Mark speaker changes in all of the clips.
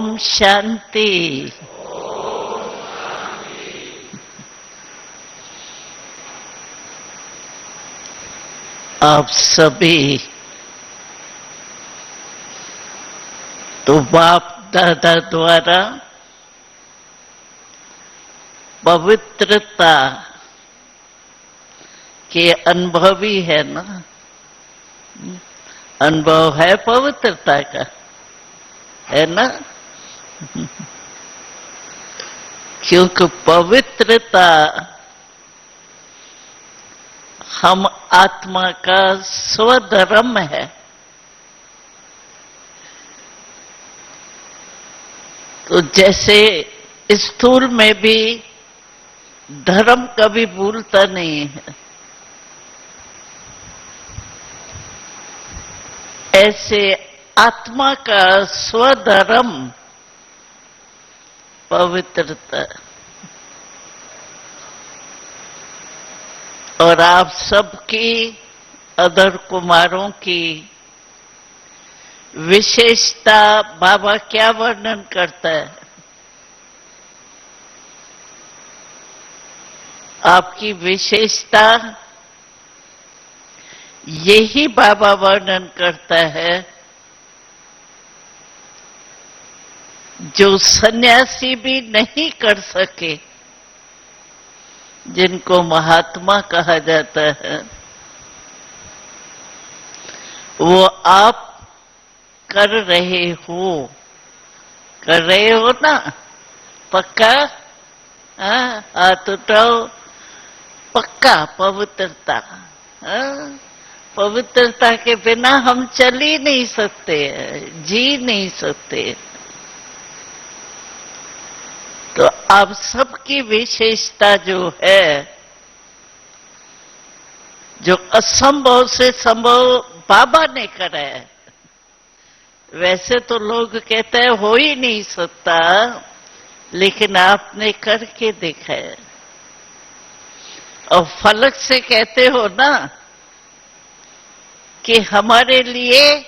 Speaker 1: ओम शांति। आप सभी तो बाप दादा द्वारा पवित्रता के अनुभवी है ना, अनुभव है पवित्रता का, है ना। क्योंकि पवित्रता हम आत्मा का स्वधर्म है। तो जैसे स्थूल में भी धर्म कभी भूलता नहीं है, ऐसे आत्मा का स्वधर्म पवित्रता। और आप सबकी अदर कुमारों की विशेषता बाबा क्या वर्णन करता है? आपकी विशेषता यही बाबा वर्णन करता है जो सन्यासी भी नहीं कर सके, जिनको महात्मा कहा जाता है, वो आप कर रहे हो ना। पक्का? हाथ उठाओ। पक्का पवित्रता। पवित्रता के बिना हम चल ही नहीं सकते, जी नहीं सकते। तो आप सबकी विशेषता जो है, जो असंभव से संभव बाबा ने करा है। वैसे तो लोग कहते हैं हो ही नहीं सकता, लेकिन आपने करके देखा है। और फलक से कहते हो ना कि हमारे लिए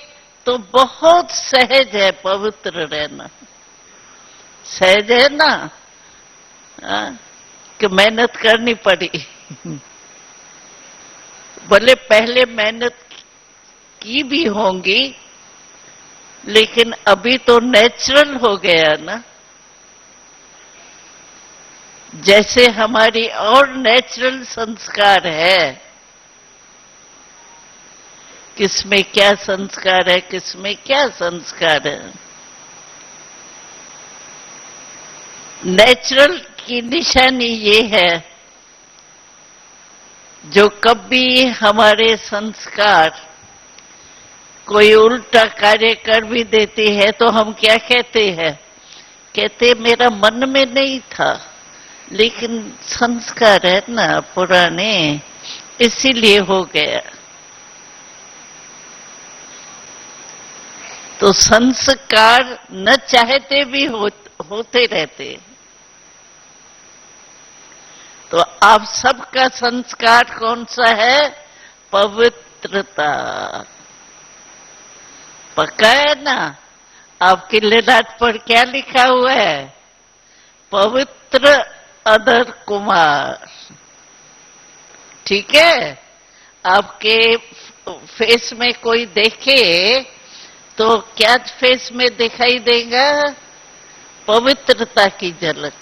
Speaker 1: तो बहुत सहज है पवित्र रहना। सहज है ना, कि मेहनत करनी पड़ी। भले पहले मेहनत की भी होंगी, लेकिन अभी तो नेचुरल हो गया ना। जैसे हमारी और नेचुरल संस्कार है, किसमें क्या संस्कार है, किसमें क्या संस्कार है। नेचुरल की निशानी ये है, जो कभी हमारे संस्कार कोई उल्टा कार्य कर भी देती है तो हम क्या कहते हैं? कहते मेरा मन में नहीं था, लेकिन संस्कार है ना पुराने, इसीलिए हो गया। तो संस्कार न चाहते भी होते रहते। तो आप सबका संस्कार कौन सा है? पवित्रता। पक्का है ना? आपकी ललाट पर क्या लिखा हुआ है? पवित्र अदर कुमार। ठीक है? आपके फेस में कोई देखे तो क्या फेस में दिखाई देगा? पवित्रता की झलक।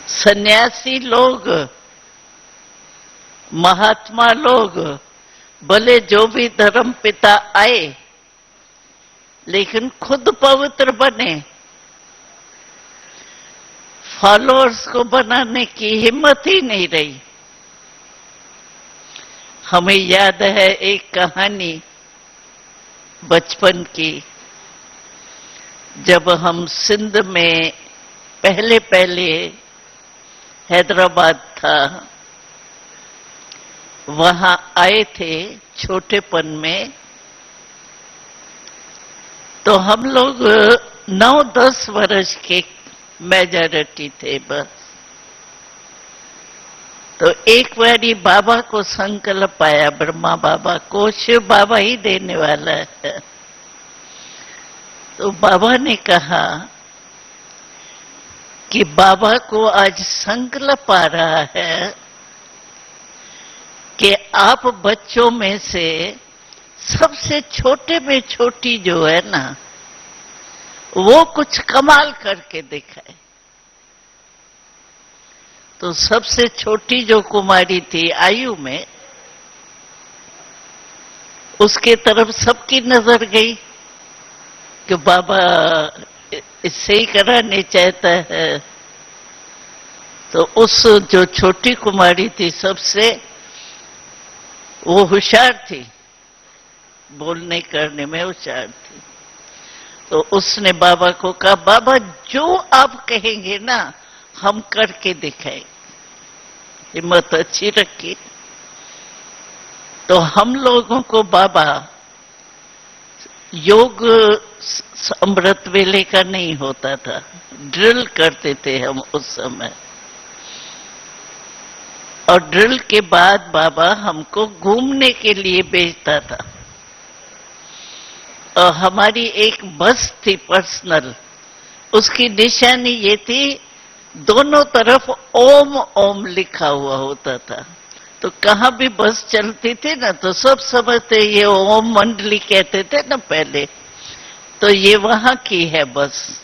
Speaker 1: सन्यासी लोग, महात्मा लोग, भले जो भी धर्म पिता आए, लेकिन खुद पवित्र बने। फॉलोअर्स को बनाने की हिम्मत ही नहीं रही। हमें याद है एक कहानी बचपन की, जब हम सिंध में पहले हैदराबाद था, वहां आए थे छोटेपन में। तो हम लोग 9-10 वर्ष के मेजॉरिटी थे बस। तो एक बारी बाबा को संकल्प आया, ब्रह्मा बाबा को, शिव बाबा ही देने वाला है। तो बाबा ने कहा कि बाबा को आज संकल्प आ रहा है कि आप बच्चों में से सबसे छोटे में छोटी जो है ना, वो कुछ कमाल करके दिखाए। तो सबसे छोटी जो कुमारी थी आयु में, उसके तरफ सबकी नजर गई कि बाबा इससे ही कराने चाहता है। तो उस जो छोटी कुमारी थी सबसे, वो होशियार थी, बोलने करने में होशियार थी। तो उसने बाबा को कहा, बाबा जो आप कहेंगे ना हम करके दिखाएंगे। हिम्मत अच्छी रखी। तो हम लोगों को बाबा योग अमृत वेले का नहीं होता था, ड्रिल करते थे हम उस समय। और ड्रिल के बाद बाबा हमको घूमने के लिए भेजता था। और हमारी एक बस थी पर्सनल, उसकी निशानी ये थी, दोनों तरफ ओम ओम लिखा हुआ होता था। तो कहाँ भी बस चलती थी ना तो सब समझते ये ओम मंडली कहते थे ना पहले, तो ये वहां की है बस।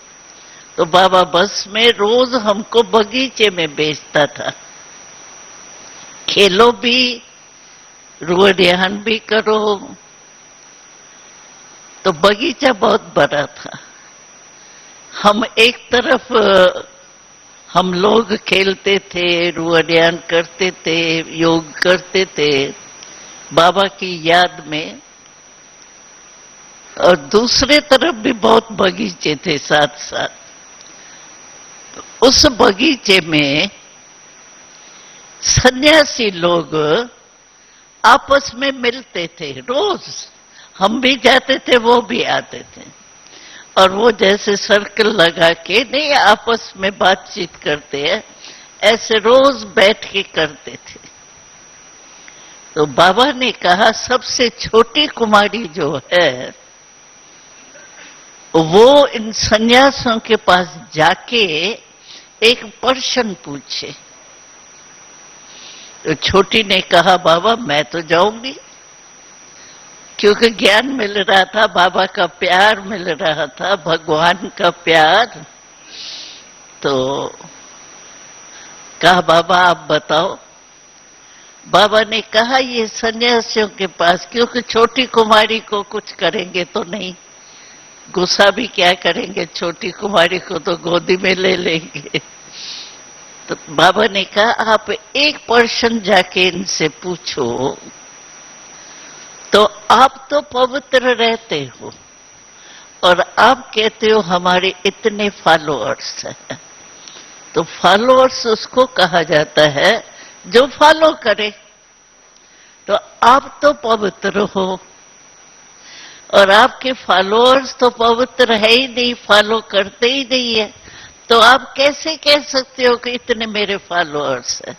Speaker 1: तो बाबा बस में रोज हमको बगीचे में भेजता था, खेलो भी, रुआन भी करो। तो बगीचा बहुत बड़ा था। हम एक तरफ हम लोग खेलते थे, रुआन करते थे, योग करते थे बाबा की याद में, और दूसरे तरफ भी बहुत बगीचे थे साथ साथ। उस बगीचे में सन्यासी लोग आपस में मिलते थे रोज। हम भी जाते थे, वो भी आते थे, और वो जैसे सर्कल लगा के नहीं आपस में बातचीत करते हैं, ऐसे रोज बैठ के करते थे। तो बाबा ने कहा सबसे छोटी कुमारी जो है वो इन सन्यासियों के पास जाके एक प्रश्न पूछे। तो छोटी ने कहा, बाबा मैं तो जाऊंगी, क्योंकि ज्ञान मिल रहा था, बाबा का प्यार मिल रहा था, भगवान का प्यार। तो कहा, बाबा आप बताओ। बाबा ने कहा, ये सन्यासियों के पास, क्योंकि छोटी कुमारी को कुछ करेंगे तो नहीं, गुस्सा भी क्या करेंगे, छोटी कुमारी को तो गोदी में ले लेंगे। तो बाबा ने कहा, आप एक प्रश्न जाके इनसे पूछो, तो आप तो पवित्र रहते हो और आप कहते हो हमारे इतने फॉलोअर्स हैं। तो फॉलोअर्स उसको कहा जाता है जो फॉलो करे। तो आप तो पवित्र हो और आपके फॉलोअर्स तो पवित्र है ही नहीं, फॉलो करते ही नहीं है, तो आप कैसे कह सकते हो कि इतने मेरे फॉलोअर्स हैं?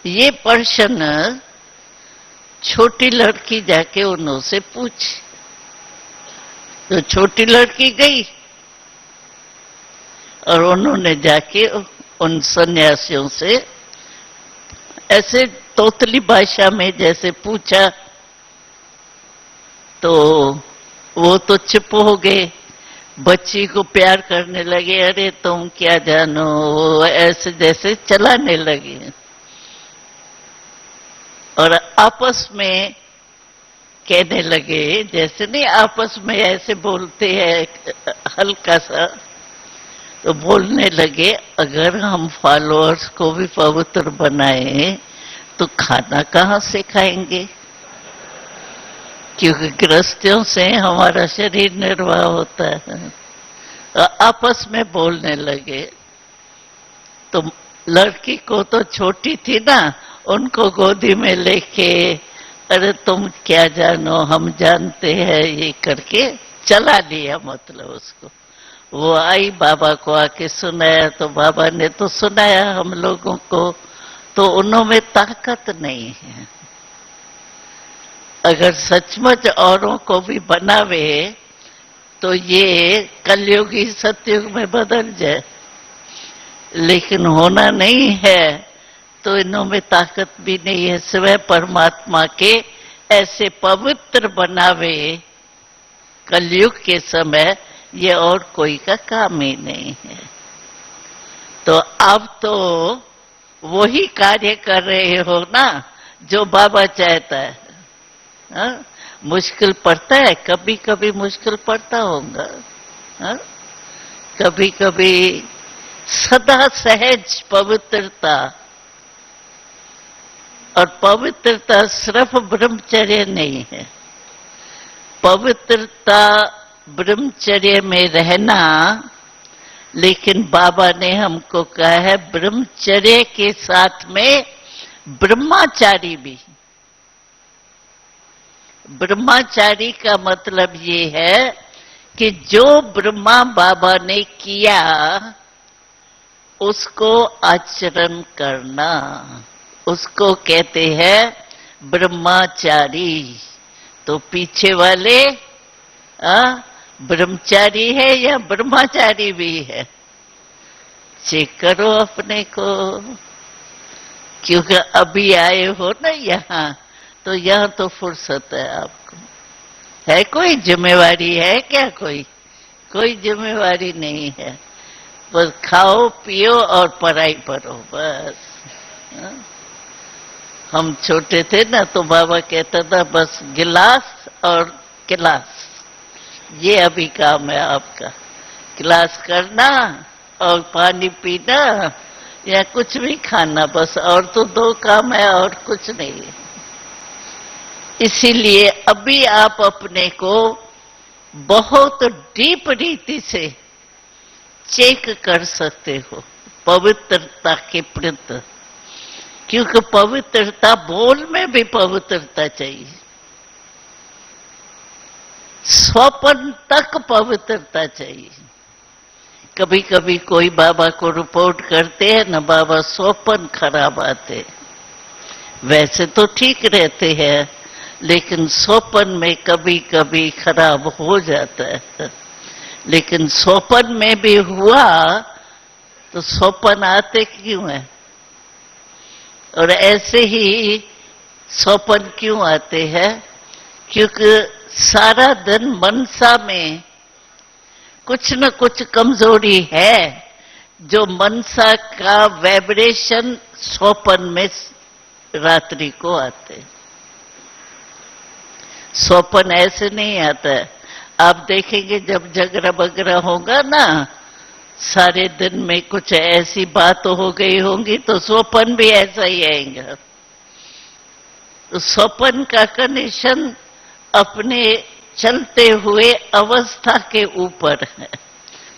Speaker 1: ये प्रश्न छोटी लड़की जाके उनसे पूछी। तो छोटी लड़की गई और उन्होंने जाके उन सन्यासियों से ऐसे तोतली भाषा में जैसे पूछा। तो वो तो चुप हो गए, बच्ची को प्यार करने लगे, अरे तुम क्या जानो, वो ऐसे जैसे चलाने लगे। और आपस में कहने लगे, जैसे नहीं आपस में ऐसे बोलते हैं हल्का सा, तो बोलने लगे, अगर हम फॉलोअर्स को भी पवित्र बनाए तो खाना कहाँ से खाएंगे, क्योंकि गृहस्थियों से हमारा शरीर निर्वाह होता है। तो आपस में बोलने लगे। तो लड़की को तो छोटी थी ना, उनको गोदी में लेके, अरे तुम क्या जानो, हम जानते हैं, ये करके चला लिया। मतलब उसको, वो आई बाबा को आके सुनाया, तो बाबा ने तो सुनाया हम लोगों को, तो उनमें ताकत नहीं है। अगर सचमुच औरों को भी बनावे तो ये कलयुगी सतयुग में बदल जाए, लेकिन होना नहीं है तो इनों में ताकत भी नहीं है। सिवाय परमात्मा के ऐसे पवित्र बनावे कलयुग के समय, ये और कोई का काम ही नहीं है। तो अब तो वही कार्य कर रहे हो ना जो बाबा चाहता है। हा? मुश्किल पड़ता है, कभी कभी मुश्किल पड़ता होगा, हा? कभी कभी सदा सहज पवित्रता, और पवित्रता सिर्फ ब्रह्मचर्य नहीं है। पवित्रता ब्रह्मचर्य में रहना, लेकिन बाबा ने हमको कहा है ब्रह्मचर्य के साथ में ब्रह्मचारी भी। ब्रह्मचारी का मतलब ये है कि जो ब्रह्मा बाबा ने किया उसको आचरण करना, उसको कहते हैं ब्रह्मचारी। तो पीछे वाले ब्रह्मचारी है या ब्रह्मचारी भी है? चेक करो अपने को, क्योंकि अभी आए हो ना यहाँ, तो यहाँ तो फुर्सत है आपको। है कोई जिम्मेवारी है क्या? कोई जिम्मेवारी नहीं है। बस खाओ पियो और पढ़ाई पढ़ो बस। हम छोटे थे ना तो बाबा कहता था बस गिलास और क्लास, ये अभी काम है आपका। क्लास करना और पानी पीना या कुछ भी खाना, बस और तो दो काम है और कुछ नहीं है। इसीलिए अभी आप अपने को बहुत डीप रीति से चेक कर सकते हो पवित्रता के प्रति, क्योंकि पवित्रता बोल में भी पवित्रता चाहिए, स्वपन तक पवित्रता चाहिए। कभी कभी कोई बाबा को रिपोर्ट करते हैं ना, बाबा स्वपन खराब आते, वैसे तो ठीक रहते हैं लेकिन स्वपन में कभी कभी खराब हो जाता है। लेकिन स्वपन में भी हुआ तो स्वपन आते क्यों है? और ऐसे ही स्वपन क्यों आते हैं? क्योंकि सारा दिन मनसा में कुछ न कुछ कमजोरी है, जो मनसा का वाइब्रेशन स्वपन में रात्रि को आते। स्वपन ऐसे नहीं आता है। आप देखेंगे जब झगड़ा बगड़ा होगा ना, सारे दिन में कुछ ऐसी बात हो गई होंगी तो स्वपन भी ऐसा ही आएगा। तो स्वपन का कनेक्शन अपने चलते हुए अवस्था के ऊपर है।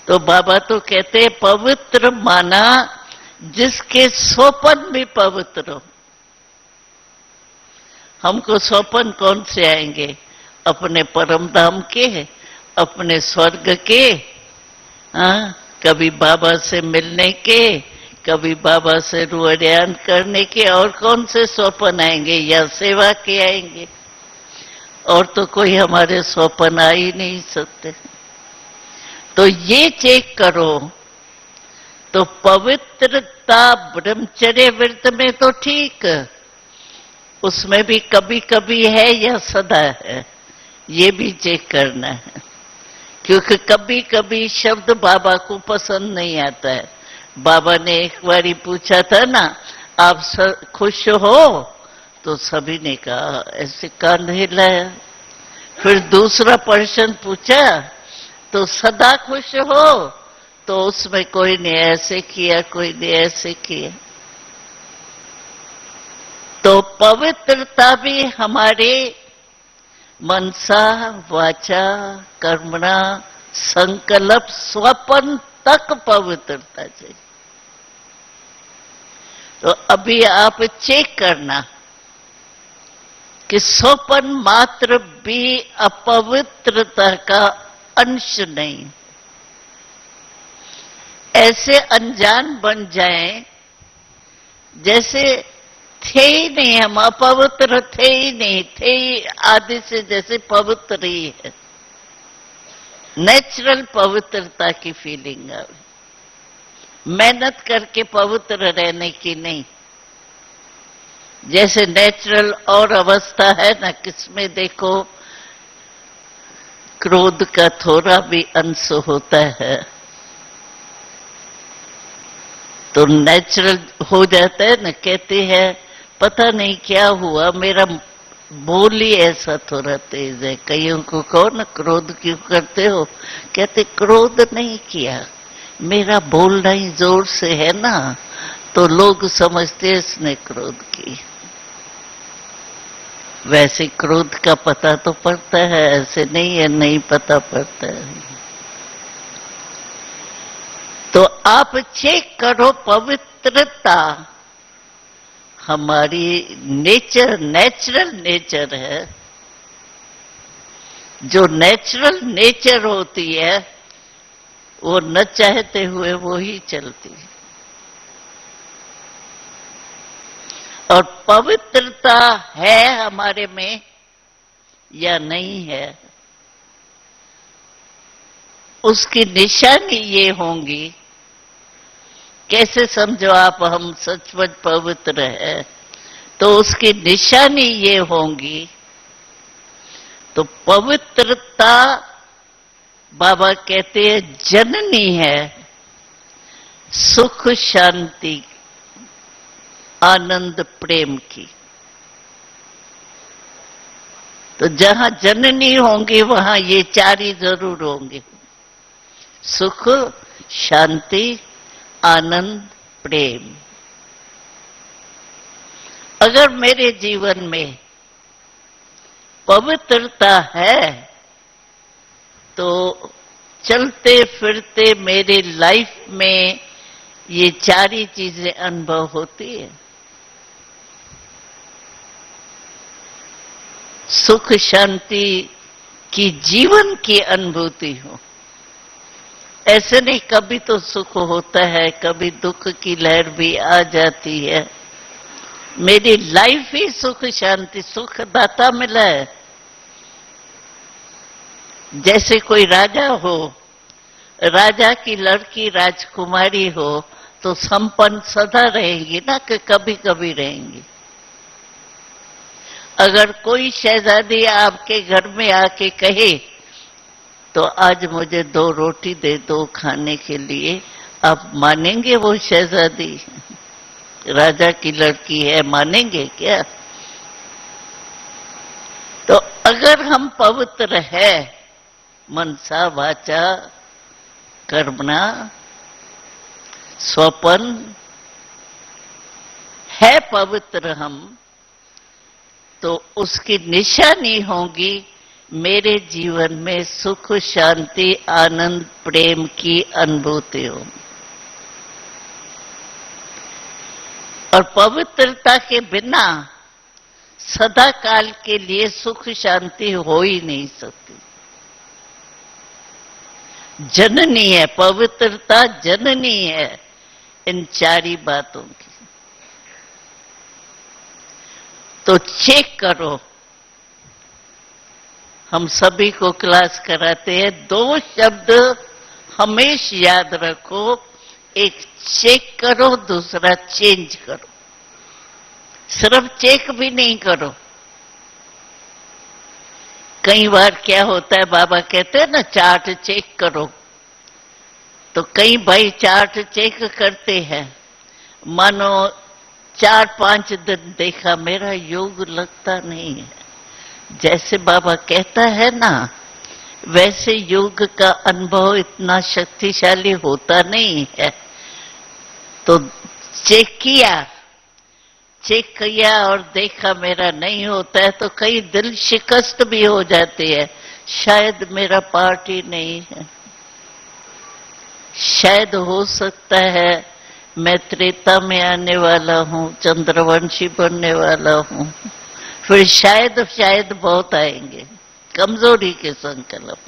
Speaker 1: तो बाबा तो कहते हैं पवित्र माना जिसके स्वपन भी पवित्र हो। हमको स्वपन कौन से आएंगे? अपने परम धाम के, अपने स्वर्ग के, कभी बाबा से मिलने के, कभी बाबा से रुआन करने के। और कौन से स्वपन आएंगे? या सेवा के आएंगे। और तो कोई हमारे स्वपन आ ही नहीं सकते। तो ये चेक करो। तो पवित्रता ब्रह्मचर्य व्रत में तो ठीक, उसमें भी कभी कभी है या सदा है, ये भी चेक करना है। क्योंकि कभी कभी शब्द बाबा को पसंद नहीं आता है। बाबा ने एक बारी पूछा था ना, आप खुश हो? तो सभी ने कहा, ऐसे कान हिलाया। फिर दूसरा पर्सन पूछा, तो सदा खुश हो? तो उसमें कोई ने ऐसे किया, कोई ने ऐसे किया। तो पवित्रता भी हमारे मनसा वाचा कर्मणा संकल्प स्वपन तक पवित्रता चाहिए। तो अभी आप चेक करना कि स्वपन मात्र भी अपवित्रता का अंश नहीं। ऐसे अनजान बन जाएं जैसे थे ही नहीं, हम अपवित्र थे ही नहीं, थे ही आदि से जैसे पवित्र ही है। नेचुरल पवित्रता की फीलिंग आवे, मेहनत करके पवित्र रहने की नहीं। जैसे नेचुरल और अवस्था है ना, किसमें देखो क्रोध का थोड़ा भी अंश होता है तो नेचुरल हो जाता है ना। कहते हैं पता नहीं क्या हुआ, मेरा बोल ही ऐसा थोड़ा तेज है। कईयों को कहो ना क्रोध क्यों करते हो, कहते क्रोध नहीं किया, मेरा बोलना ही जोर से है ना, तो लोग समझते इसने क्रोध की। वैसे क्रोध का पता तो पड़ता है, ऐसे नहीं है नहीं पता पड़ता है। तो आप चेक करो पवित्रता हमारी नेचुरल नेचर है। जो नेचुरल नेचर होती है वो न चाहते हुए वो ही चलती है। और पवित्रता है हमारे में या नहीं है, उसकी निशानी ये होंगी। कैसे समझो आप हम सचमुच पवित्र है, तो उसकी निशानी ये होंगी। तो पवित्रता बाबा कहते हैं जननी है सुख शांति आनंद प्रेम की। तो जहां जननी होंगी वहां ये चार ही जरूर होंगे, सुख शांति आनंद प्रेम। अगर मेरे जीवन में पवित्रता है तो चलते फिरते मेरे लाइफ में ये चार ही चीजें अनुभव होती है। सुख शांति की जीवन की अनुभूति हो। ऐसे नहीं, कभी तो सुख होता है, कभी दुख की लहर भी आ जाती है। मेरी लाइफ ही सुख शांति सुख दाता मिला है। जैसे कोई राजा हो, राजा की लड़की राजकुमारी हो तो संपन्न सदा रहेंगी ना, कि कभी कभी रहेंगी। अगर कोई शहजादी आपके घर में आके कहे तो आज मुझे 2 रोटी दे दो खाने के लिए, आप मानेंगे? वो शहजादी राजा की लड़की है, मानेंगे क्या? तो अगर हम पवित्र है मनसा वाचा कर्मणा स्वपन है पवित्र हम, तो उसकी निशानी होगी मेरे जीवन में सुख शांति आनंद प्रेम की अनुभूति हो। और पवित्रता के बिना सदा काल के लिए सुख शांति हो ही नहीं सकती। जननी है पवित्रता, जननी है इन चारी बातों की। तो चेक करो, हम सभी को क्लास कराते हैं, 2 शब्द हमेशा याद रखो, एक चेक करो, दूसरा चेंज करो। सिर्फ चेक भी नहीं करो। कई बार क्या होता है, बाबा कहते हैं ना चार्ट चेक करो, तो कई भाई चार्ट चेक करते हैं, मानो 4-5 दिन देखा मेरा योग लगता नहीं है। जैसे बाबा कहता है ना, वैसे योग का अनुभव इतना शक्तिशाली होता नहीं है। तो चेक किया और देखा मेरा नहीं होता है, तो कई दिल शिकस्त भी हो जाती है, शायद मेरा पार्ट ही नहीं है। शायद हो सकता है मैं त्रेता में आने वाला हूँ, चंद्रवंशी बनने वाला हूँ, फिर शायद बहुत आएंगे। कमजोरी के संकल्प।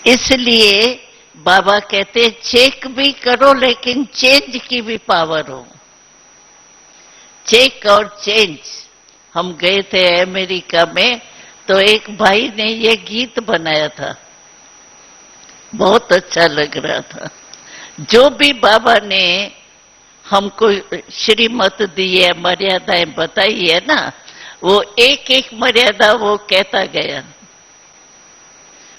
Speaker 1: इसलिए बाबा कहते चेक भी करो लेकिन चेंज की भी पावर हो। चेक और चेंज। हम गए थे अमेरिका में, तो एक भाई ने ये गीत बनाया था, बहुत अच्छा लग रहा था। जो भी बाबा ने हमको श्रीमत दी है, मर्यादाएं बताई है ना, वो एक एक मर्यादा वो कहता गया।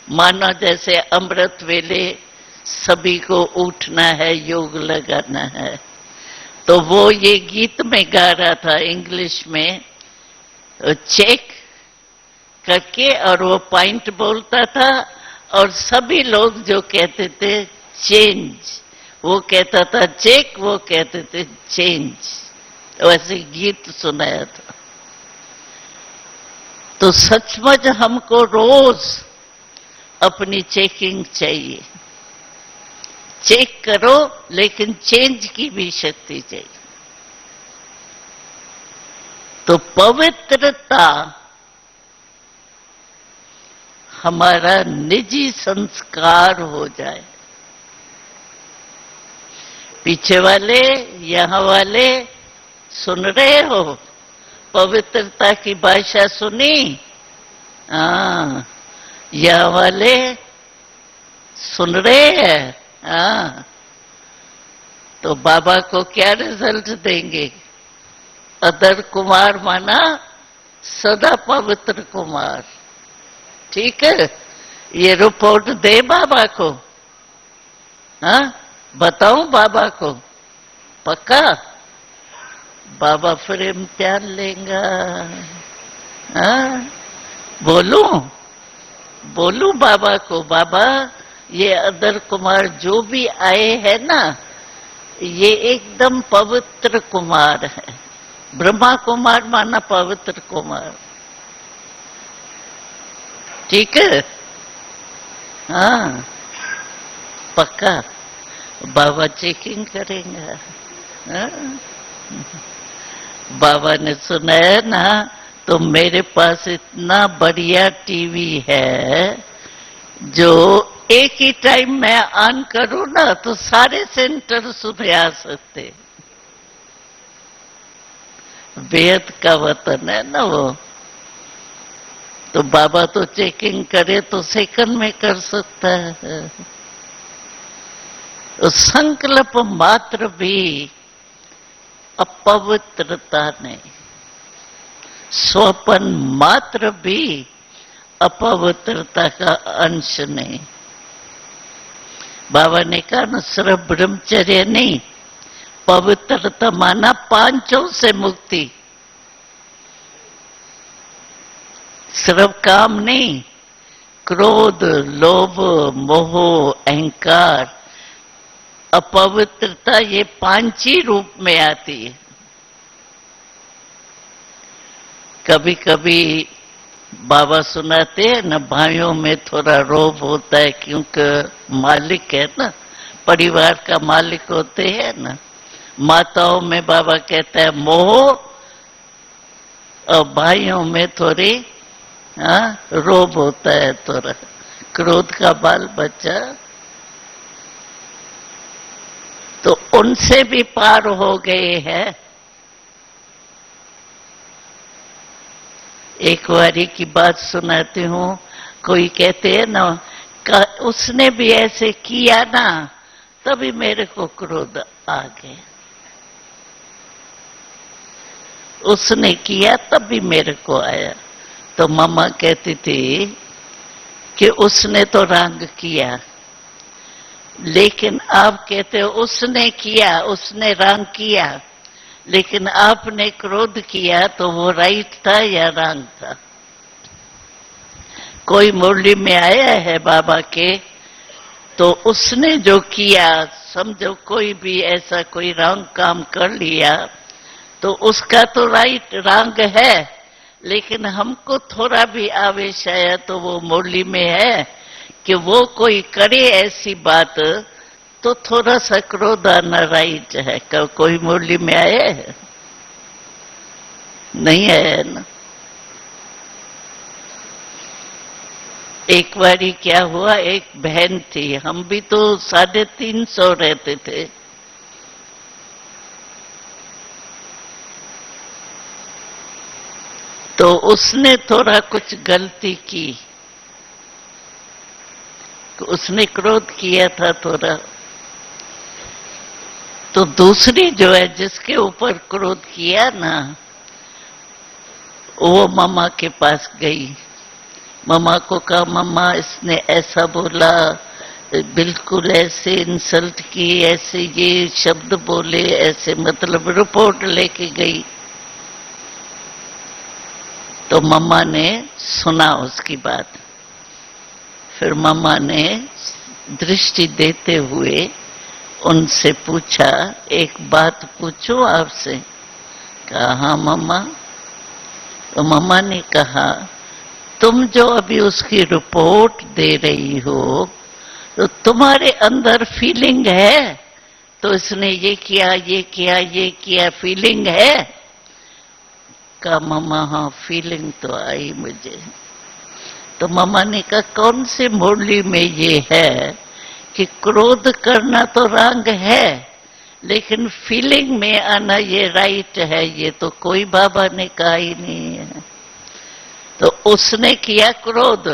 Speaker 1: मानो जैसे अमृत वेले सभी को उठना है, योग लगाना है, तो वो ये गीत में गा रहा था इंग्लिश में, चेक करके, और वो पॉइंट बोलता था, और सभी लोग जो कहते थे चेंज, वो कहता था चेक, वो कहते थे चेंज, वैसे गीत सुनाया था। तो सचमुच हमको रोज अपनी चेकिंग चाहिए। चेक करो, लेकिन चेंज की भी शक्ति चाहिए। तो पवित्रता हमारा निजी संस्कार हो जाए। पीछे वाले, यहाँ वाले सुन रहे हो? पवित्रता की भाषा सुनी? हाँ, यहाँ वाले सुन रहे हैं? हाँ, तो बाबा को क्या रिजल्ट देंगे? अदर कुमार माना सदा पवित्र कुमार। ठीक है, ये रिपोर्ट दे बाबा को। हाँ, बताऊं बाबा को? पक्का? बाबा फिर इम्तिहान लेगा। हाँ, बोलूं बाबा को, बाबा ये अदर कुमार जो भी आए हैं ना, ये एकदम पवित्र कुमार है। ब्रह्मा कुमार माना पवित्र कुमार। ठीक है? हाँ, पक्का बाबा चेकिंग करेंगे। हाँ? बाबा ने सुनाया ना, तो मेरे पास इतना बढ़िया टीवी है, जो एक ही टाइम में ऑन करूं ना तो सारे सेंटर सुने आ सकते। बेहद का वतन है ना वो। तो बाबा तो चेकिंग करे तो सेकंड में कर सकता है। तो संकल्प मात्र भी अपवित्रता नहीं, स्वपन मात्र भी अपवित्रता का अंश नहीं। बाबा ने कहा ना, सिर्फ ब्रह्मचर्य नहीं, पवित्रता माना पांचों से मुक्ति। सिर्फ काम नहीं, क्रोध, लोभ, मोह, अहंकार, अपवित्रता, ये पांच ही रूप में आती है। कभी कभी बाबा सुनाते हैं ना, भाइयों में थोड़ा रोब होता है, क्योंकि मालिक है ना, परिवार का मालिक होते हैं ना। माताओं में बाबा कहता है मोह, और भाइयों में थोड़ी रोब होता है, थोड़ा क्रोध का बाल बच्चा। तो उनसे भी पार हो गए हैं। एक बारी की बात सुनाती हूँ। कोई कहते हैं ना, उसने भी ऐसे किया ना, तभी मेरे को क्रोध आ गया। उसने किया तभी मेरे को आया। तो मम्मा कहती थी कि उसने तो रांग किया, लेकिन आप कहते हो उसने किया, उसने रांग किया, लेकिन आपने क्रोध किया, तो वो राइट था या रांग था? कोई मुरली में आया है बाबा के, तो उसने जो किया, समझो कोई भी ऐसा कोई रांग काम कर लिया, तो उसका तो राइट रांग है, लेकिन हमको थोड़ा भी आवेश आया तो वो मुरली में है कि वो कोई करे ऐसी बात, तो थोड़ा सा क्रोध आना राइट है। कोई मुरली में आया है? नहीं आया ना। एक बारी क्या हुआ, एक बहन थी, हम भी तो 350 रहते थे। तो तो उसने थोड़ा कुछ गलती की, तो उसने क्रोध किया था थोड़ा, तो दूसरी जो है जिसके ऊपर क्रोध किया ना, वो मम्मा के पास गई। मम्मा को कहा, मम्मा इसने ऐसा बोला, बिल्कुल ऐसे इंसल्ट की, ऐसे ये शब्द बोले, ऐसे, मतलब रिपोर्ट लेके गई। तो मम्मा ने सुना उसकी बात। फिर मम्मा ने दृष्टि देते हुए उनसे पूछा, एक बात पूछूं आपसे? कहा, हाँ मम्मा। तो मम्मा ने कहा, तुम जो अभी उसकी रिपोर्ट दे रही हो, तो तुम्हारे अंदर फीलिंग है? तो इसने ये किया, ये किया, ये किया, फीलिंग है? कहा, मम्मा हाँ फीलिंग तो आई मुझे। तो मम्मा ने कहा, कौन सी मुरली में ये है कि क्रोध करना तो रंग है, लेकिन फीलिंग में आना ये राइट है? ये तो कोई बाबा ने कहा ही नहीं है। तो उसने किया क्रोध,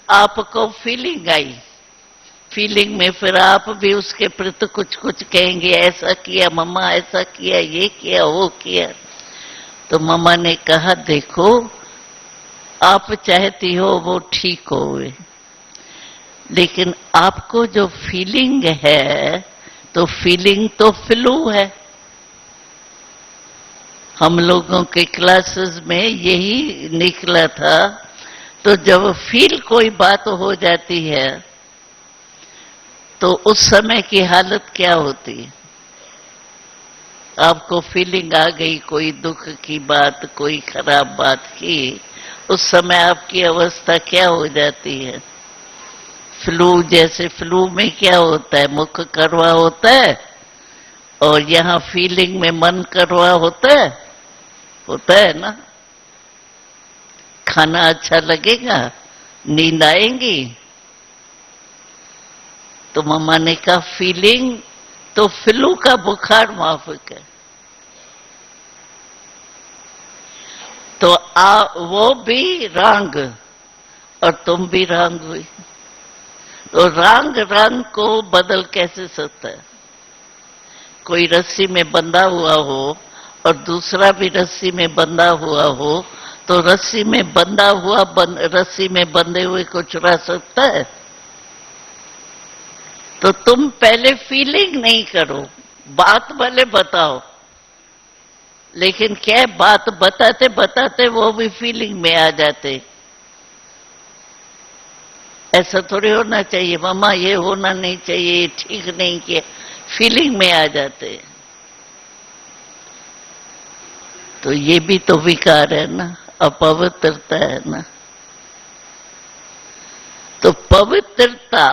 Speaker 1: आपको फीलिंग आई। फीलिंग में फिर आप भी उसके प्रति कुछ कुछ कहेंगे, ऐसा किया मम्मा, ऐसा किया, ये किया, वो किया। तो मम्मा ने कहा, देखो आप चाहती हो वो ठीक हो, लेकिन आपको जो फीलिंग है, तो फीलिंग तो फ्लू है। हम लोगों के क्लासेस में यही निकला था। तो जब फील कोई बात हो जाती है, तो उस समय की हालत क्या होती है? आपको फीलिंग आ गई कोई दुख की बात, कोई खराब बात की, उस समय आपकी अवस्था क्या हो जाती है? फ्लू जैसे। फ्लू में क्या होता है? मुख करवा होता है, और यहाँ फीलिंग में मन करवा होता है ना। खाना अच्छा लगेगा, नींद आएगी। तो मम्मा ने कहा, फीलिंग तो फ्लू का बुखार माफिक है। तो वो भी रंग, और तुम भी रंग हुई। तो रंग को बदल कैसे सकता है? कोई रस्सी में बंधा हुआ हो और दूसरा भी रस्सी में बंधा हुआ हो, तो रस्सी में बंधा हुआ रस्सी में बंधे हुए को चुरा सकता है? तो तुम पहले फीलिंग नहीं करो, बात भले बताओ, लेकिन क्या बात बताते बताते वो भी फीलिंग में आ जाते। ऐसा थोड़ी होना चाहिए, मम्मा ये होना नहीं चाहिए, ठीक नहीं किया, फीलिंग में आ जाते। तो ये भी तो विकार है ना, अपवित्रता है ना। तो पवित्रता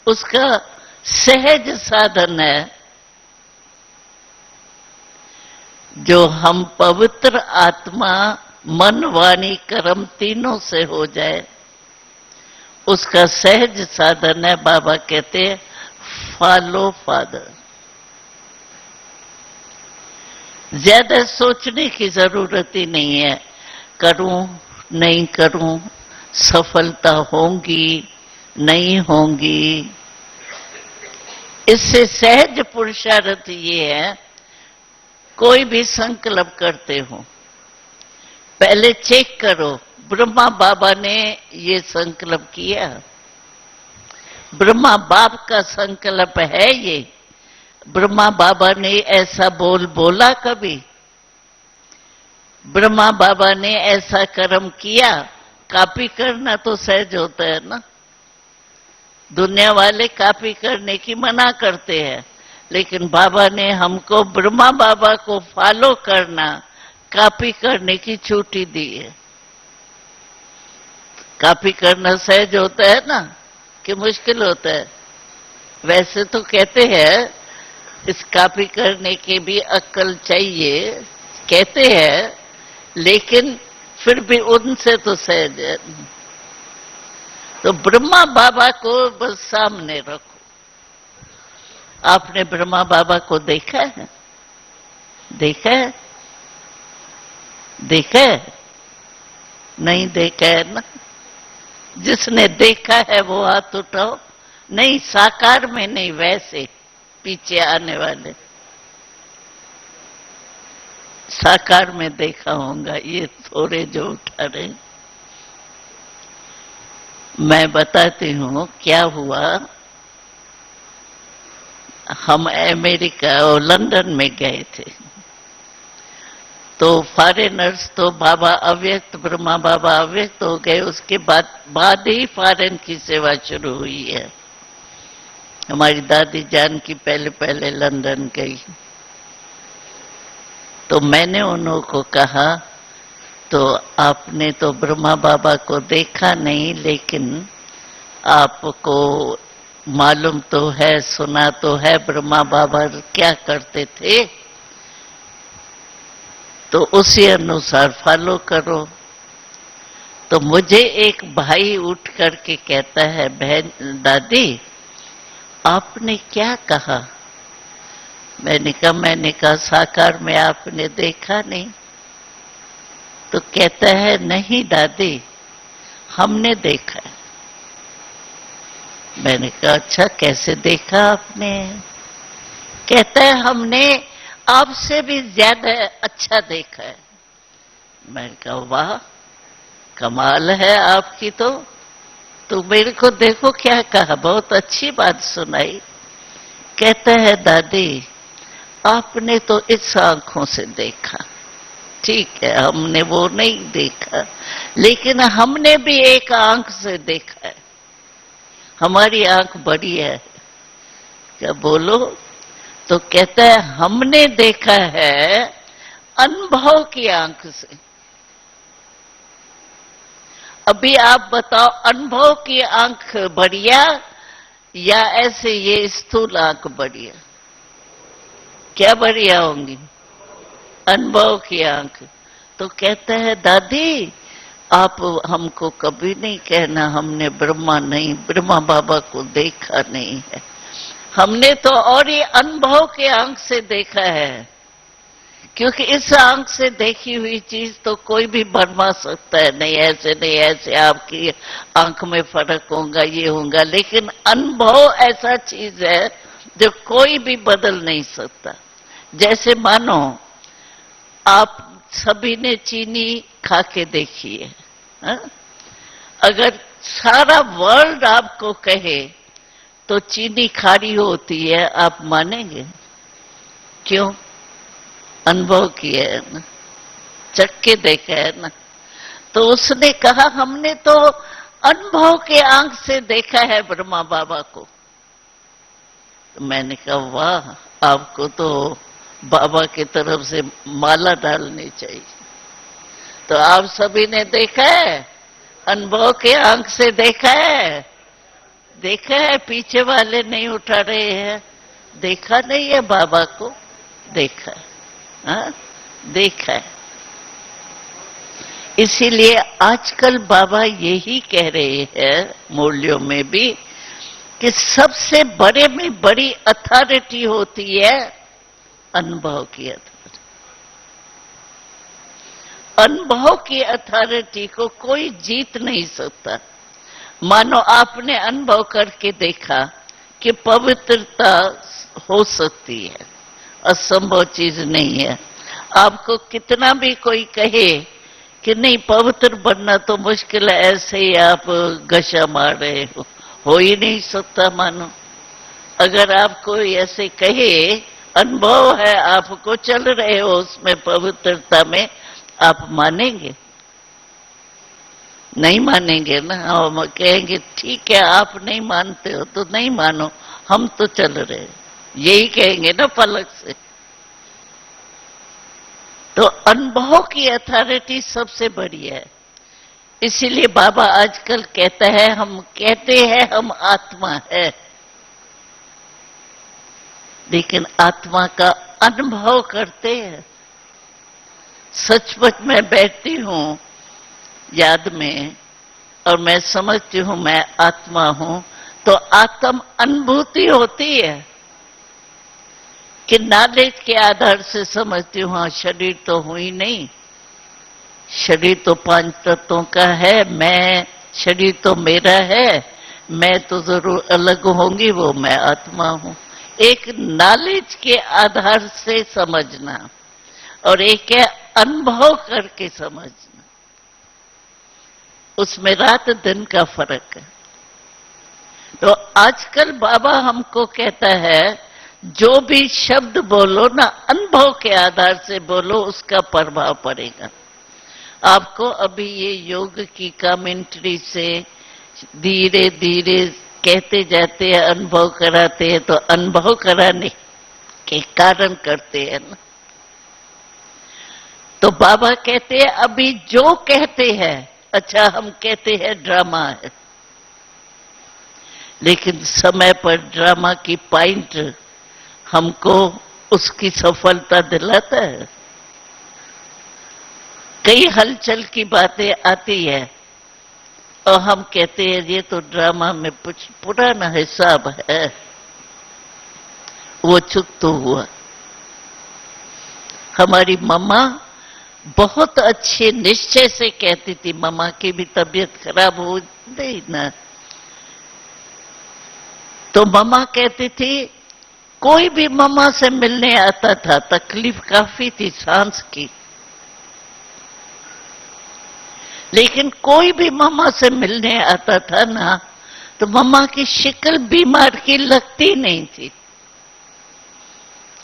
Speaker 1: उसका सहज साधन है। जो हम पवित्र आत्मा, मन, वाणी, कर्म तीनों से हो जाए, उसका सहज साधन है। बाबा कहते हैं, फॉलो फादर। ज्यादा सोचने की जरूरत ही नहीं है, करूं नहीं करूं, सफलता होंगी नहीं होंगी। इससे सहज पुरुषार्थ ये है, कोई भी संकल्प करते हो, पहले चेक करो, ब्रह्मा बाबा ने ये संकल्प किया, ब्रह्मा बाप का संकल्प है ये, ब्रह्मा बाबा ने ऐसा बोला कभी? ब्रह्मा बाबा ने ऐसा कर्म किया? कॉपी करना तो सहज होता है ना। दुनिया वाले कॉपी करने की मना करते हैं, लेकिन बाबा ने हमको ब्रह्मा बाबा को फॉलो करना, कॉपी करने की छुट्टी दी है। कॉपी करना सहज होता है ना कि मुश्किल होता है? वैसे तो कहते हैं इस कॉपी करने की भी अक्ल चाहिए, कहते हैं, लेकिन फिर भी उनसे तो सहज है। तो ब्रह्मा बाबा को बस सामने रखो। आपने ब्रह्मा बाबा को देखा है? देखा है? देखा है? नहीं देखा है ना? जिसने देखा है वो हाथ उठाओ। नहीं, साकार में नहीं, वैसे पीछे आने वाले साकार में देखा होगा। ये थोड़े जो उठा रहे, मैं बताती हूँ क्या हुआ। हम अमेरिका और लंदन में गए थे, तो फॉरेनर्स तो बाबा अव्यक्त, ब्रह्मा बाबा अव्यक्त हो गए, उसके बाद ही फॉरेन की सेवा शुरू हुई है। हमारी दादी जान की पहले पहले लंदन गई, तो मैंने उन्हों को कहा, तो आपने तो ब्रह्मा बाबा को देखा नहीं, लेकिन आपको मालूम तो है, सुना तो है ब्रह्मा बाबा क्या करते थे, तो उसी अनुसार फॉलो करो। तो मुझे एक भाई उठ करके कहता है, बहन दादी आपने क्या कहा? मैंने कहा साकार में आपने देखा नहीं। तो कहता है, नहीं दादी हमने देखा है। मैंने कहा अच्छा, कैसे देखा आपने? कहता है हमने आपसे भी ज्यादा अच्छा देखा है। मैंने कहा वाह, कमाल है आपकी। तो मेरे को देखो क्या कहा, बहुत अच्छी बात सुनाई। कहता है दादी आपने तो इस आंखों से देखा, ठीक है हमने वो नहीं देखा, लेकिन हमने भी एक आंख से देखा है, हमारी आंख बड़ी है। क्या बोलो? तो कहता है हमने देखा है अनुभव की आंख से। अभी आप बताओ, अनुभव की आंख बढ़िया या ऐसे ये स्थूल आंख बढ़िया? क्या बढ़िया होंगी? अनुभव की आंख। तो कहता है दादी आप हमको कभी नहीं कहना हमने ब्रह्मा बाबा को देखा नहीं है, हमने तो और ये अनुभव के आंख से देखा है, क्योंकि इस आंख से देखी हुई चीज तो कोई भी बनवा सकता है, नहीं ऐसे नहीं ऐसे आपकी आंख में फर्क होगा, ये होगा, लेकिन अनुभव ऐसा चीज है जो कोई भी बदल नहीं सकता। जैसे मानो आप सभी ने चीनी खा के देखी है, हा? अगर सारा वर्ल्ड आपको कहे तो चीनी खारी होती है, आप मानेंगे? क्यों? अनुभव किया है ना, चख के देखा है ना। तो उसने कहा हमने तो अनुभव के आंख से देखा है ब्रह्मा बाबा को। तो मैंने कहा वाह, आपको तो बाबा की तरफ से माला डालनी चाहिए। तो आप सभी ने देखा है, अनुभव के आंख से देखा है? देखा है? पीछे वाले नहीं उठा रहे हैं। देखा नहीं है बाबा को? देखा है, हाँ? देखा है। इसीलिए आजकल बाबा यही कह रहे हैं मूल्यों में भी कि सबसे बड़े में बड़ी अथॉरिटी होती है अनुभव की अथॉरिटी। अनुभव की अथॉरिटी को कोई जीत नहीं सकता। मानो आपने अनुभव करके देखा कि पवित्रता हो सकती है, असंभव चीज नहीं है। आपको कितना भी कोई कहे कि नहीं पवित्र बनना तो मुश्किल है, ऐसे ही आप गशा मार रहे हो ही नहीं सकता। मानो अगर आपको ऐसे कहे, अनुभव है आपको, चल रहे हो उसमें पवित्रता में, आप मानेंगे? नहीं मानेंगे ना। हम कहेंगे ठीक है आप नहीं मानते हो तो नहीं मानो, हम तो चल रहे, यही कहेंगे ना पलक से। तो अनुभव की अथॉरिटी सबसे बड़ी है। इसीलिए बाबा आजकल कहता है, हम कहते हैं हम आत्मा है, लेकिन आत्मा का अनुभव करते हैं। सचमुच में बैठती हूं याद में और मैं समझती हूं मैं आत्मा हूं, तो आत्म अनुभूति होती है कि नॉलेज के आधार से समझती हूं हाँ शरीर तो हुई नहीं, शरीर तो पांच तत्वों का है, मैं शरीर तो मेरा है, मैं तो जरूर अलग होंगी, वो मैं आत्मा हूं। एक नॉलेज के आधार से समझना और एक है अनुभव करके समझना, उसमें रात दिन का फर्क है। तो आजकल बाबा हमको कहता है जो भी शब्द बोलो ना अनुभव के आधार से बोलो, उसका प्रभाव पड़ेगा आपको। अभी ये योग की कमेंट्री से धीरे धीरे कहते जाते हैं, अनुभव कराते हैं, तो अनुभव कराने के कारण करते हैं ना। तो बाबा कहते हैं अभी जो कहते हैं, अच्छा हम कहते हैं ड्रामा है, लेकिन समय पर ड्रामा की पॉइंट हमको उसकी सफलता दिलाता है। कई हलचल की बातें आती है और हम कहते हैं ये तो ड्रामा में कुछ पुराना हिसाब है, वो चुक तो हुआ। हमारी मम्मा बहुत अच्छे निश्चय से कहती थी, मम्मा की भी तबीयत खराब हो गई ना, तो मम्मा कहती थी कोई भी मम्मा से मिलने आता था, तकलीफ काफी थी सांस की, लेकिन कोई भी मम्मा से मिलने आता था ना, तो मम्मा की शक्ल बीमार की लगती नहीं थी।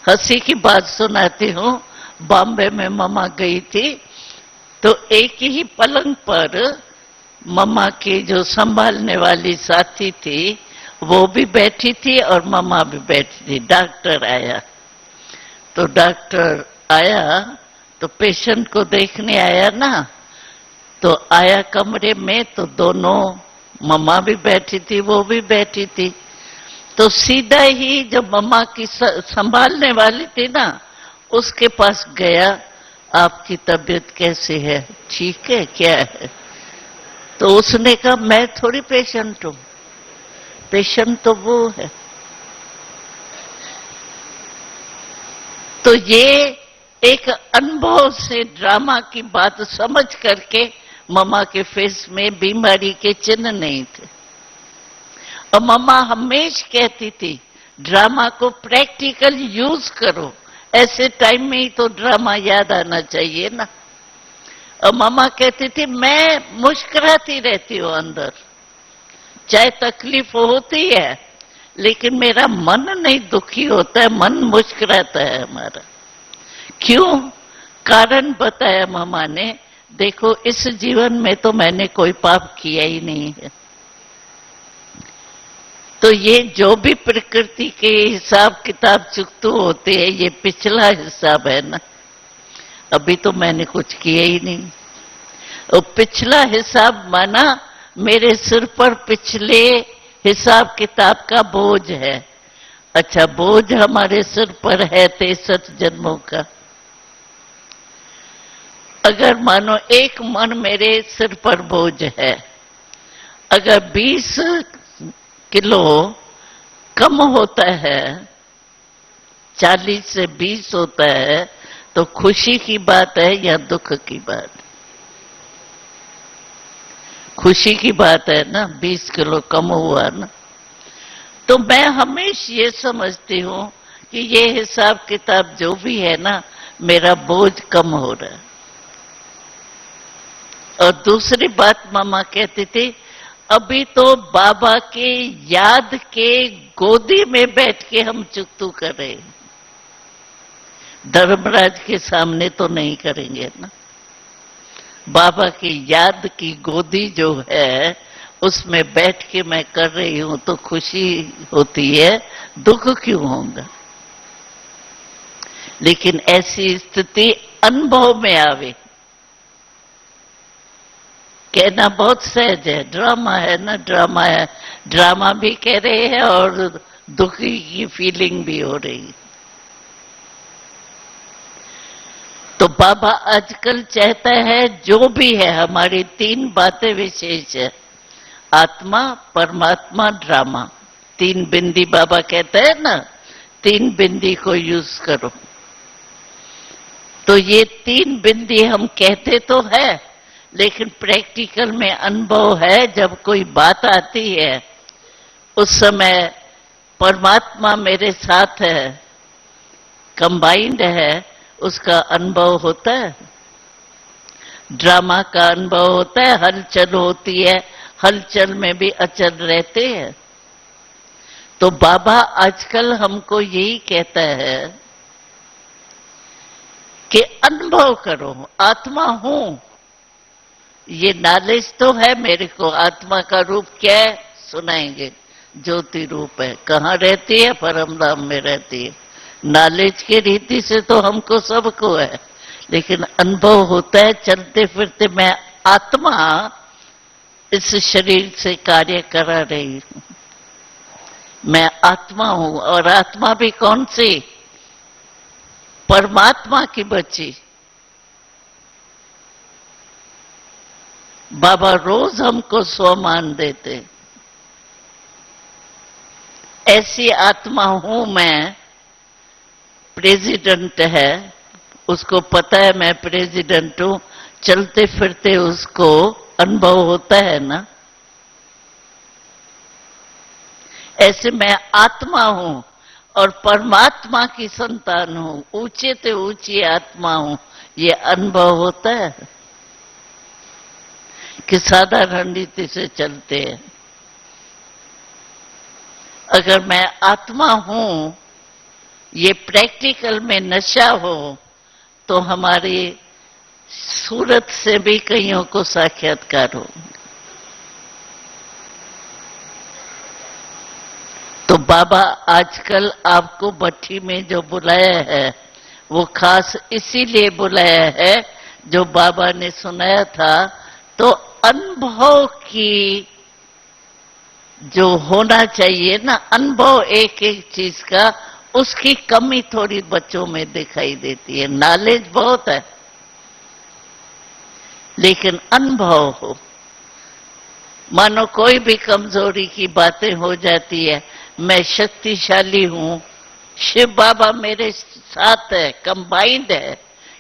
Speaker 1: हंसी की बात सुनाती हूँ, बॉम्बे में मम्मा गई थी, तो एक ही पलंग पर मम्मा की जो संभालने वाली साथी थी वो भी बैठी थी और मम्मा भी बैठी थी। डॉक्टर आया, तो डॉक्टर आया तो पेशेंट को देखने आया ना, तो आया कमरे में, तो दोनों मम्मा भी बैठी थी वो भी बैठी थी, तो सीधा ही जो मम्मा की संभालने वाली थी ना उसके पास गया, आपकी तबीयत कैसी है, ठीक है क्या है? तो उसने कहा मैं थोड़ी पेशेंट हूं, पेशेंट तो वो है। तो ये एक अनुभव से ड्रामा की बात समझ करके मम्मा के फेस में बीमारी के चिन्ह नहीं थे। और मम्मा हमेशा कहती थी ड्रामा को प्रैक्टिकल यूज करो, ऐसे टाइम में ही तो ड्रामा याद आना चाहिए ना। और मम्मा कहती थी मैं मुस्कुराती रहती हूँ अंदर, चाहे तकलीफ होती है लेकिन मेरा मन नहीं दुखी होता है, मन मुस्कुराता है हमारा। क्यों? कारण बताया मम्मा ने, देखो इस जीवन में तो मैंने कोई पाप किया ही नहीं है, तो ये जो भी प्रकृति के हिसाब किताब चुकतू होते हैं ये पिछला हिसाब है ना, अभी तो मैंने कुछ किया ही नहीं। और पिछला हिसाब माना मेरे सिर पर पिछले हिसाब किताब का बोझ है। अच्छा, बोझ हमारे सिर पर है 63 जन्मों का। अगर मानो एक मन मेरे सिर पर बोझ है, अगर 20 किलो कम होता है, 40 से 20 होता है, तो खुशी की बात है या दुख की बात? खुशी की बात है ना, 20 किलो कम हुआ ना। तो मैं हमेशा ये समझती हूँ कि ये हिसाब किताब जो भी है ना, मेरा बोझ कम हो रहा है। और दूसरी बात मम्मा कहती थी अभी तो बाबा के याद के गोदी में बैठ के हम चुकतू कर रहे हैं, धर्मराज के सामने तो नहीं करेंगे ना। बाबा की याद की गोदी जो है उसमें बैठ के मैं कर रही हूं तो खुशी होती है, दुख क्यों होगा? लेकिन ऐसी स्थिति अनुभव में आवे, कहना बहुत सहज है, ड्रामा है ना, ड्रामा है, ड्रामा भी कह रहे हैं और दुखी की फीलिंग भी हो रही है। तो बाबा आजकल चाहता है जो भी है, हमारी 3 बातें विशेष है, आत्मा, परमात्मा, ड्रामा। 3 बिंदी बाबा कहता है ना, 3 बिंदी को यूज करो। तो ये तीन बिंदी हम कहते तो है, लेकिन प्रैक्टिकल में अनुभव है, जब कोई बात आती है उस समय परमात्मा मेरे साथ है, कंबाइंड है, उसका अनुभव होता है। ड्रामा का अनुभव होता है, हलचल होती है, हलचल में भी अचल रहते हैं। तो बाबा आजकल हमको यही कहता है कि अनुभव करो, आत्मा हूं। ये नॉलेज तो है मेरे को, आत्मा का रूप क्या है सुनाएंगे, ज्योति रूप है। कहाँ रहती है? परम धाम में रहती है। नॉलेज की रीति से तो हमको सबको है, लेकिन अनुभव होता है चलते फिरते मैं आत्मा इस शरीर से कार्य करा रही हूं, मैं आत्मा हूं। और आत्मा भी कौन सी? परमात्मा की बच्ची। बाबा रोज हमको स्वमान देते, ऐसी आत्मा हूं मैं। प्रेसिडेंट है, उसको पता है मैं प्रेसिडेंट हूं, चलते फिरते उसको अनुभव होता है ना। ऐसे मैं आत्मा हूं और परमात्मा की संतान हूं, ऊंचे से ऊंची आत्मा हूं। ये अनुभव होता है कि साधारण रीति से चलते हैं। अगर मैं आत्मा हूं, ये प्रैक्टिकल में नशा हो, तो हमारी सूरत से भी कईयों को साक्षात्कार हो। तो बाबा आजकल आपको भट्ठी में जो बुलाया है, वो खास इसीलिए बुलाया है, जो बाबा ने सुनाया था। तो अनुभव की जो होना चाहिए ना, अनुभव एक एक चीज का, उसकी कमी थोड़ी बच्चों में दिखाई देती है। नॉलेज बहुत है, लेकिन अनुभव हो। मानो कोई भी कमजोरी की बातें हो जाती है, मैं शक्तिशाली हूं, शिव बाबा मेरे साथ है, कंबाइंड है।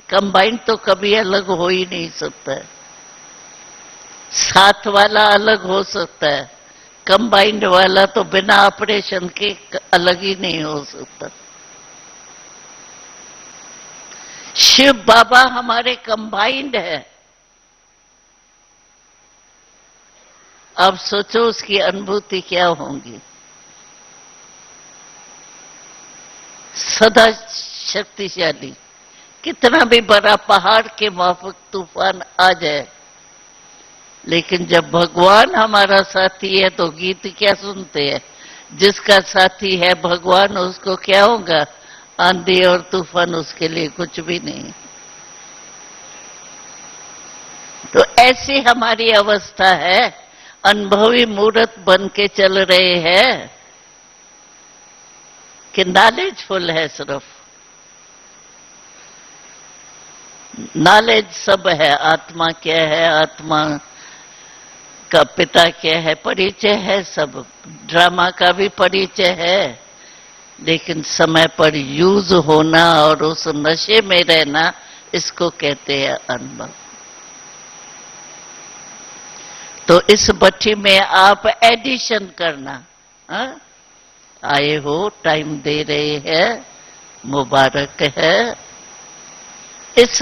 Speaker 1: कंबाइंड तो कभी अलग हो ही नहीं सकता है। साथ वाला अलग हो सकता है, कंबाइंड वाला तो बिना ऑपरेशन के अलग ही नहीं हो सकता। शिव बाबा हमारे कंबाइंड है। अब सोचो उसकी अनुभूति क्या होगी। सदा शक्तिशाली, कितना भी बड़ा पहाड़ के माफक तूफान आ जाए, लेकिन जब भगवान हमारा साथी है तो गीत क्या सुनते हैं? जिसका साथी है भगवान, उसको क्या होगा? आंधी और तूफान उसके लिए कुछ भी नहीं। तो ऐसी हमारी अवस्था है, अनुभवी मूर्त बन के चल रहे हैं कि नॉलेजफुल है। सिर्फ नॉलेज सब है, आत्मा क्या है, आत्मा का पिता क्या है, परिचय है सब। ड्रामा का भी परिचय है, लेकिन समय पर यूज होना और उस नशे में रहना, इसको कहते हैं अनुभव। तो इस भट्ठी में आप एडिशन करना। हा? आए हो, टाइम दे रहे हैं, मुबारक है। इस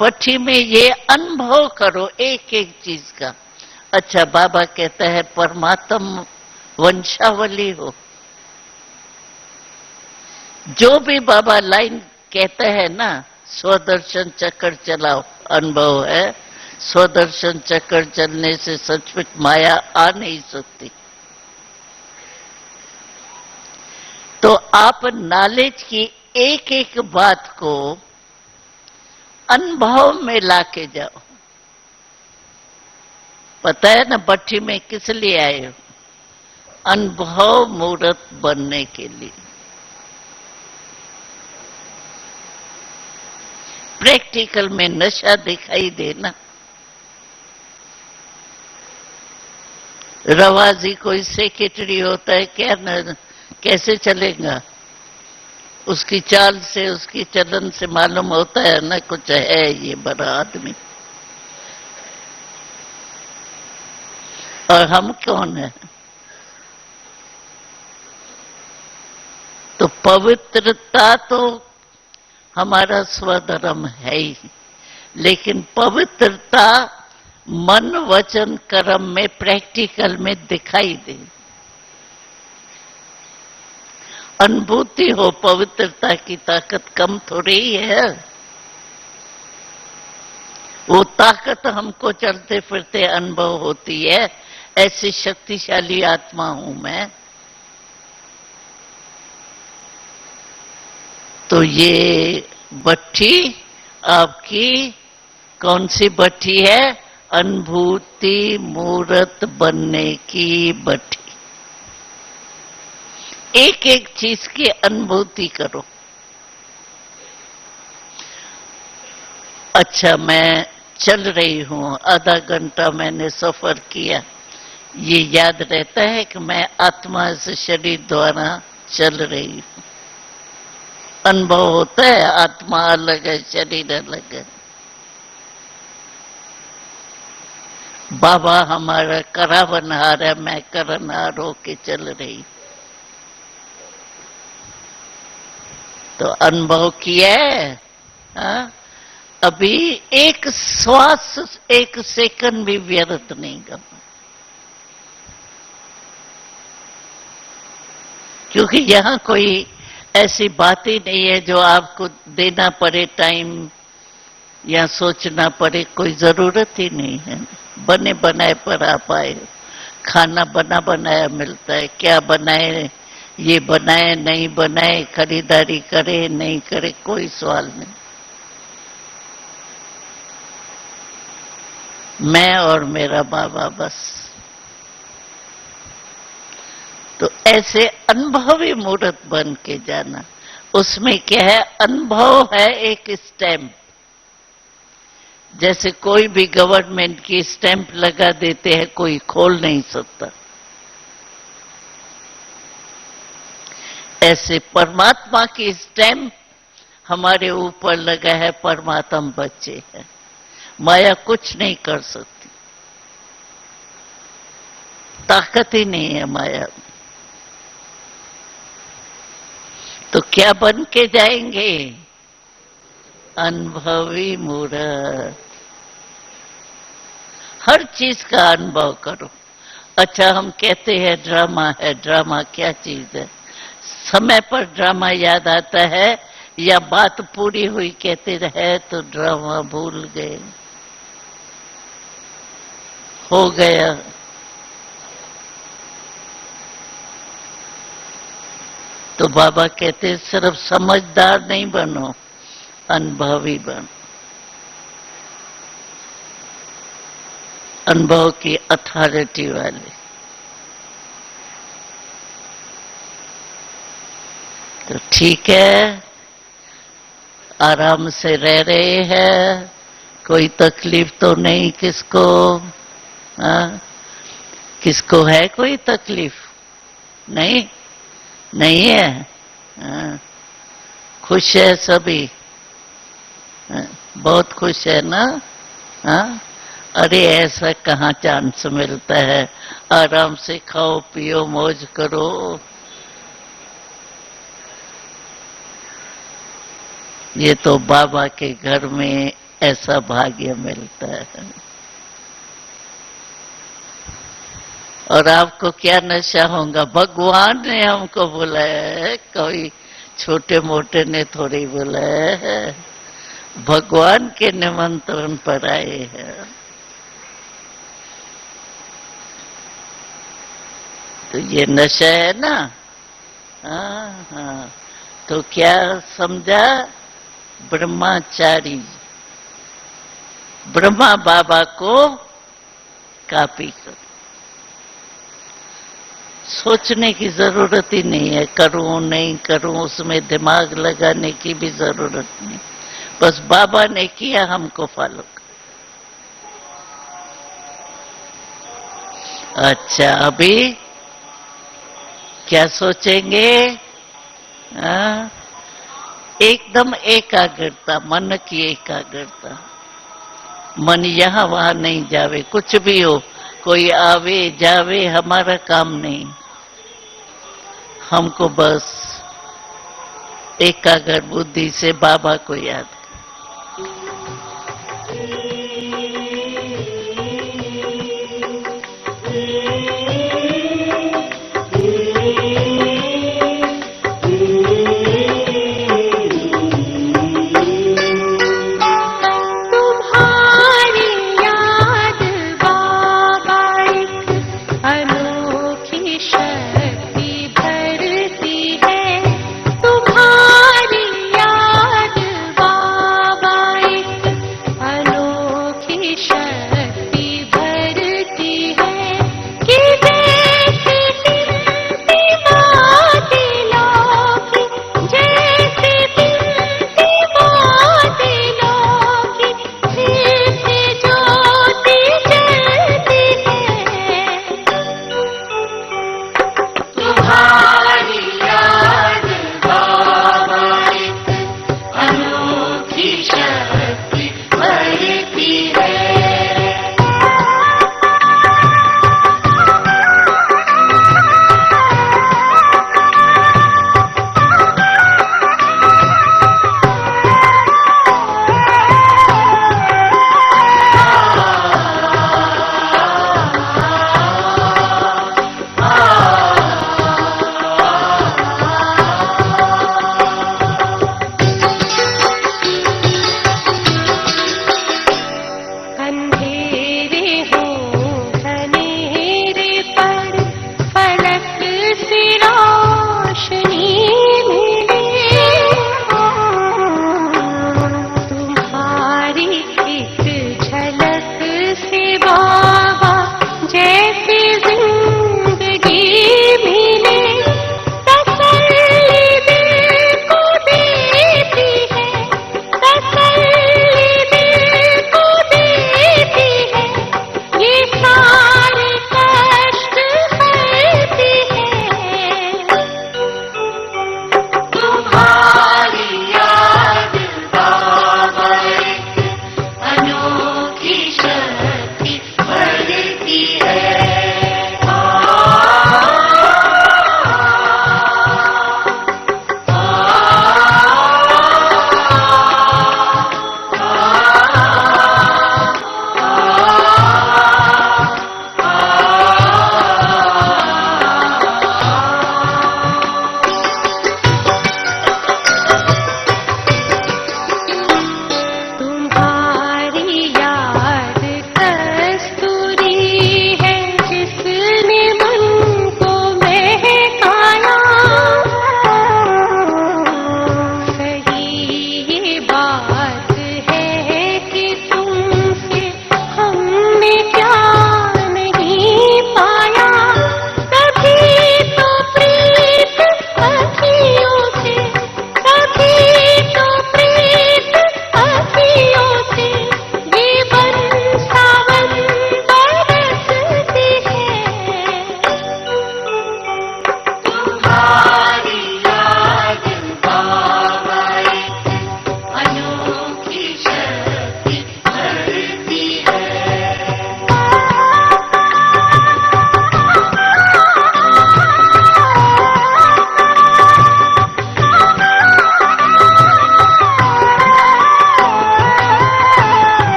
Speaker 1: भट्ठी में ये अनुभव करो एक एक चीज का। अच्छा, बाबा कहता है परमात्म वंशावली हो। जो भी बाबा लाइन कहता है ना, स्वदर्शन चक्कर चलाओ, अनुभव है। स्वदर्शन चक्कर चलने से सचमुच माया आ नहीं सकती। तो आप नॉलेज की एक एक बात को अनुभव में लाके जाओ। पता है ना भट्ठी में किस लिए आए हो? अनुभव मूर्त बनने के लिए। प्रैक्टिकल में नशा दिखाई देना। रवाजी कोई सेक्रेटरी होता है क्या? न, कैसे चलेगा? उसकी चाल से, उसकी चलन से मालूम होता है ना कुछ है ये बड़ा आदमी। और हम कौन है? तो पवित्रता तो हमारा स्वधर्म है ही, लेकिन पवित्रता मन वचन कर्म में, प्रैक्टिकल में दिखाई दे, अनुभूति हो। पवित्रता की ताकत कम थोड़ी है, वो ताकत हमको चलते फिरते अनुभव होती है। ऐसी शक्तिशाली आत्मा हूं मैं। तो ये भट्ठी आपकी कौन सी भट्ठी है? अनुभूति मूर्त बनने की भट्ठी। एक एक चीज की अनुभूति करो। अच्छा, मैं चल रही हूं, आधा घंटा मैंने सफर किया, ये याद रहता है कि मैं आत्मा से शरीर द्वारा चल रही हूं। अनुभव होता है आत्मा अलग है, शरीर अलग है। बाबा हमारा करावनहार है, मैं करनहार होके चल रही। तो अनुभव किया है। हाँ? अभी एक श्वास, एक सेकंड भी व्यर्थ नहीं करना, क्योंकि यहां कोई ऐसी बात ही नहीं है जो आपको देना पड़े टाइम या सोचना पड़े। कोई जरूरत ही नहीं है। बने बनाए पर आप आए। खाना बना बनाया मिलता है, क्या बनाए, ये बनाए नहीं बनाए, खरीदारी करे नहीं करे, कोई सवाल नहीं। मैं और मेरा बाबा बस। तो ऐसे अनुभवी मूर्त बन के जाना। उसमें क्या है? अनुभव है एक स्टैम्प। जैसे कोई भी गवर्नमेंट की स्टैंप लगा देते हैं, कोई खोल नहीं सकता। ऐसे परमात्मा की स्टैंप हमारे ऊपर लगा है। परमात्मा बच्चे हैं, माया कुछ नहीं कर सकती, ताकत ही नहीं है माया। तो क्या बन के जाएंगे? अनुभवी मूर्त। हर चीज का अनुभव करो। अच्छा, हम कहते हैं ड्रामा है। ड्रामा क्या चीज है? समय पर ड्रामा याद आता है या बात पूरी हुई कहते रहे तो ड्रामा भूल गए, हो गया। तो बाबा कहते सिर्फ समझदार नहीं बनो, अनुभवी बनो। अनुभव की अथॉरिटी वाले। तो ठीक है, आराम से रह रहे हैं, कोई तकलीफ तो नहीं किसको? हाँ? किसको है कोई तकलीफ? नहीं, नहीं है। हाँ? खुश है सभी। हाँ? बहुत खुश है ना? हाँ? अरे ऐसा कहाँ चांस मिलता है? आराम से खाओ पियो मौज करो। ये तो बाबा के घर में ऐसा भाग्य मिलता है। और आपको क्या नशा होगा? भगवान ने हमको बुलाया है, कोई छोटे मोटे ने थोड़ी बुलाया है। भगवान के निमंत्रण पर आए हैं। तो ये नशा है ना? हाँ हाँ। तो क्या समझा? ब्रह्मचारी ब्रह्मा बाबा को कॉपी कर। सोचने की जरूरत ही नहीं है, करूं नहीं करूं, उसमें दिमाग लगाने की भी जरूरत नहीं। बस बाबा ने किया, हमको फॉलो कर। अच्छा, अभी क्या सोचेंगे? हाँ? एकदम एकाग्रता, मन की एकाग्रता। मन यहाँ वहां नहीं जावे, कुछ भी हो, कोई आवे जावे हमारा काम नहीं। हमको बस एकाग्र बुद्धि से बाबा को याद।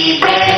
Speaker 2: की है।